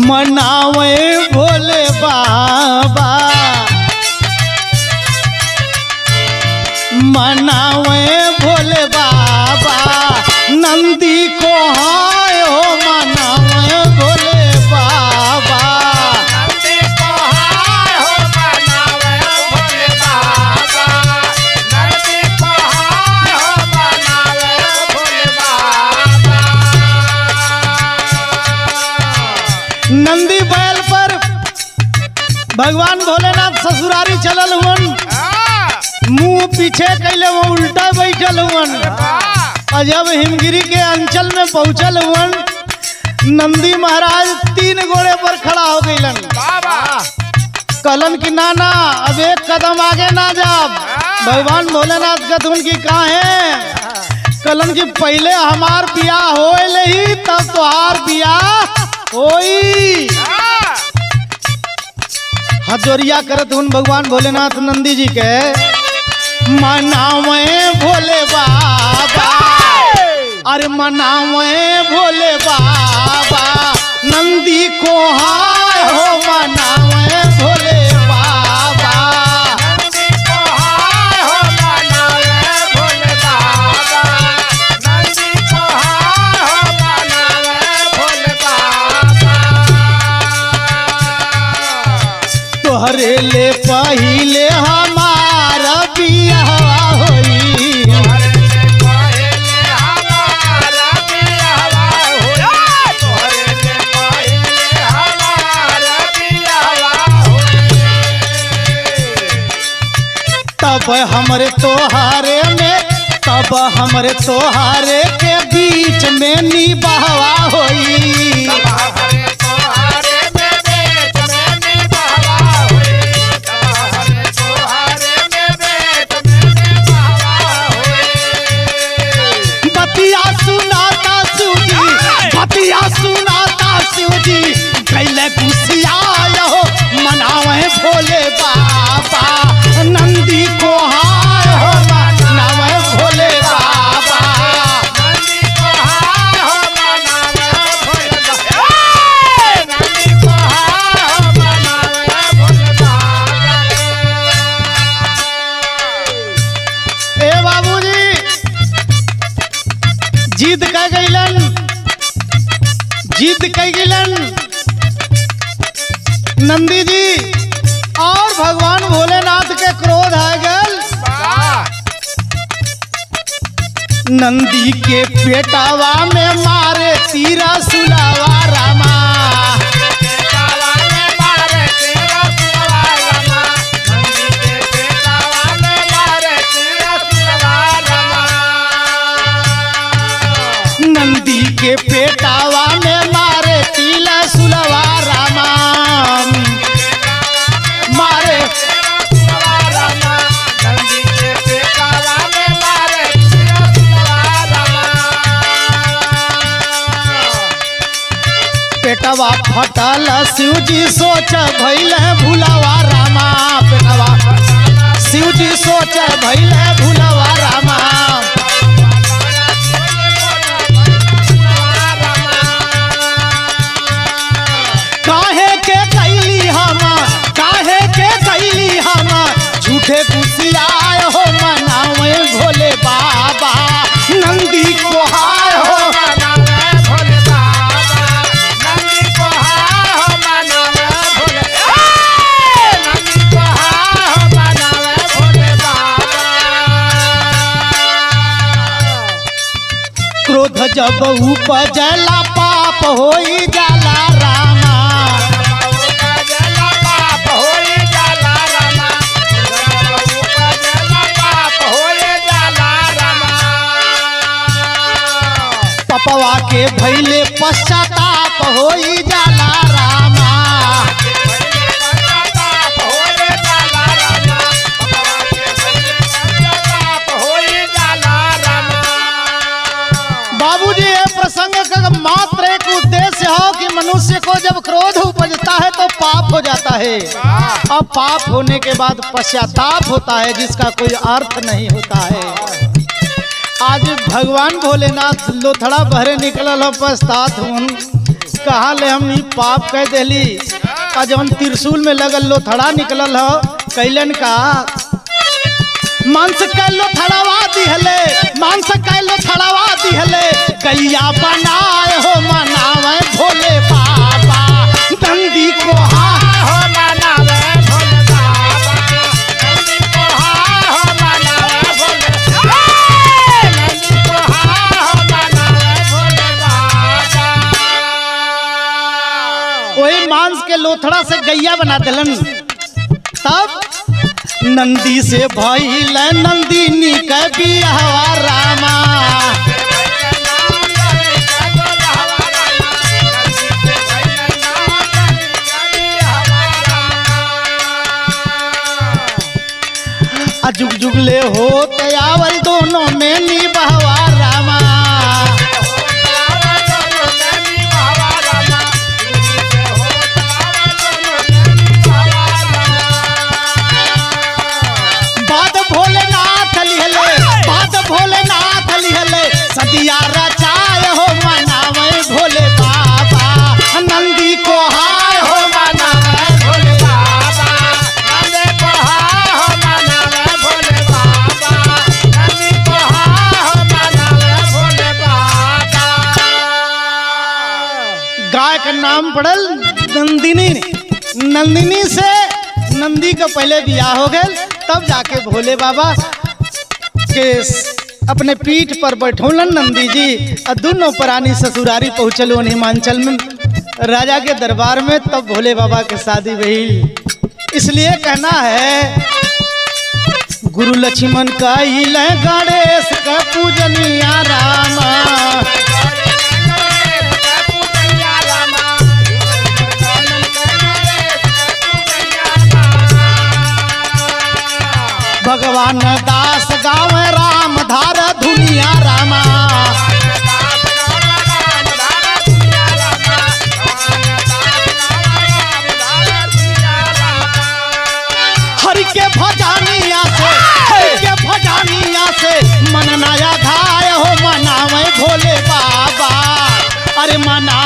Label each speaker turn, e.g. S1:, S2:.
S1: मनावे भोले बाबा, मनावे भोले बाबा, नंदी को हाय हो मनावे भोले बाबा।
S2: नंदी को हाय हो मनावे भोले बाबा, नंदी को हाय हो मनावे भोले बाबा।
S1: नंदी बैल पर भगवान भोलेनाथ ससुरारी चलल हुवन, मुंह पीछे कैले वो उल्टा बैठल हुवन। और जब हिमगिरी के अंचल में पहुंचल हुवन, नंदी महाराज 3 घोड़े पर खड़ा हो गईलन। कहलन कि नाना अब एक कदम आगे ना जाब। भगवान भोलेनाथ कहतुन कि काहे? कहलन कि पहले हमार बियाह होए ही तब तोहार बियाह होई। हजोरिया करत हुन भगवान भोलेनाथ नंदी जी के, मनावे भोले बाबा, अरे मनावे भोले बाबा, नंदी को हाय हो मनावे भोले बाबा।
S2: नंदी को हाय हो मनावे भोले बाबा, नंदी को हाय हो मनावे भोले बाबा।
S1: तोहरे ले पहिले हमारा बियाह होई, तब हमरे तोहारे में, तब हमरे तोहारे के बीच में निभावा होई। बतिया सुनाता शिवजी, बतिया सुनाता शिवजी, कैले गुस्सिया हो मनावे भोले बाबा, नंदी को हाय हो मनावे भोले बाबा।
S2: नंदी को हाय हो मनावे भोले बाबा, नंदी को हाय हो मनावे भोले बाबा।
S1: ए बाबूजी जीत कह गईलन, जीत कह गईलन नंदी जी, और भगवान भोलेनाथ के क्रोध आ गल। नंदी के पेटावा में मारे तीरा सुलावा रामा, नंदी के पेटावा में मारे तीला सुलवा रामा, मारे पेटवा फटल शिवजी सोच भइल भुलावा रामा, पेटवा शिवजी सोच भइल भुलावा रामा। काहे के कैली हम, काहे के कैली हम, झूठे गुस्सियाए हो मनावे भोले बाबा, नंदी को हाय हो
S2: भोले बाबा, नंदी को हाय हो मनावे भोले, नंदी को हाय हो मनावे भोले बाबा।
S1: क्रोध जब उपजला पाप होई जाला रामा, पपवा के भैले पश्चाताप होई जाला रामा। बाबूजी ये प्रसंग का मात्र एक उद्देश्य हो कि मनुष्य को जब क्रोध उपजता है तो पाप हो जाता है, और पाप होने के बाद पश्चाताप होता है जिसका कोई अर्थ नहीं होता है। आज भगवान भोलेनाथ लोथड़ा भरे निकलल हो पछतात हूँ, कहाँ ले हम ई पाप कह देली। और जब त्रिशूल में लगल लोथड़ा निकलल हो कैलन का मांस कैलो थड़ावा दिहले, मांस कैलो थड़ावा दिहले, गैया बनाए हो मनावे भोले बाबा नंदी को
S2: हो मनावे भोले बाबा नंदी को हो मनावे भोले नंदी को हो मनावे भोले बाबा।
S1: वही मांस के लोथड़ा से गैया बना दिलन। तब नंदी से भइल नंदिनी के बियाहवा रामा। जुग जुगले होते आवल दोनों में निभावा रामा। भोलेनाथ लिहले सदिया रचाय हो मनावे भोले बाबा नंदी को हाय हो मनावे भोले बाबा
S2: नंदी को हो मनावे भोले बाबा नंदी को हो मनावे भोले बाबा।
S1: गाय का नाम पड़ल नंदिनी। नंदिनी से नंदी का पहले बियाह हो गए, तब जाके भोले बाबा के अपने पीठ पर बैठौलन नंदी जी। और दोनों प्राणी ससुरारी पहुँचल हिमांचल में राजा के दरबार में। तब भोले बाबा के शादी भइल। इसलिए कहना है गुरु लक्ष्मण का गणेश का पूजनिया रामा। भगवान दास गाँव राम धार दुनिया रामा। हरि के भजनिया से, हरि के भजनिया से मन नया धाय हो मनावे भोले बाबा। अरे मना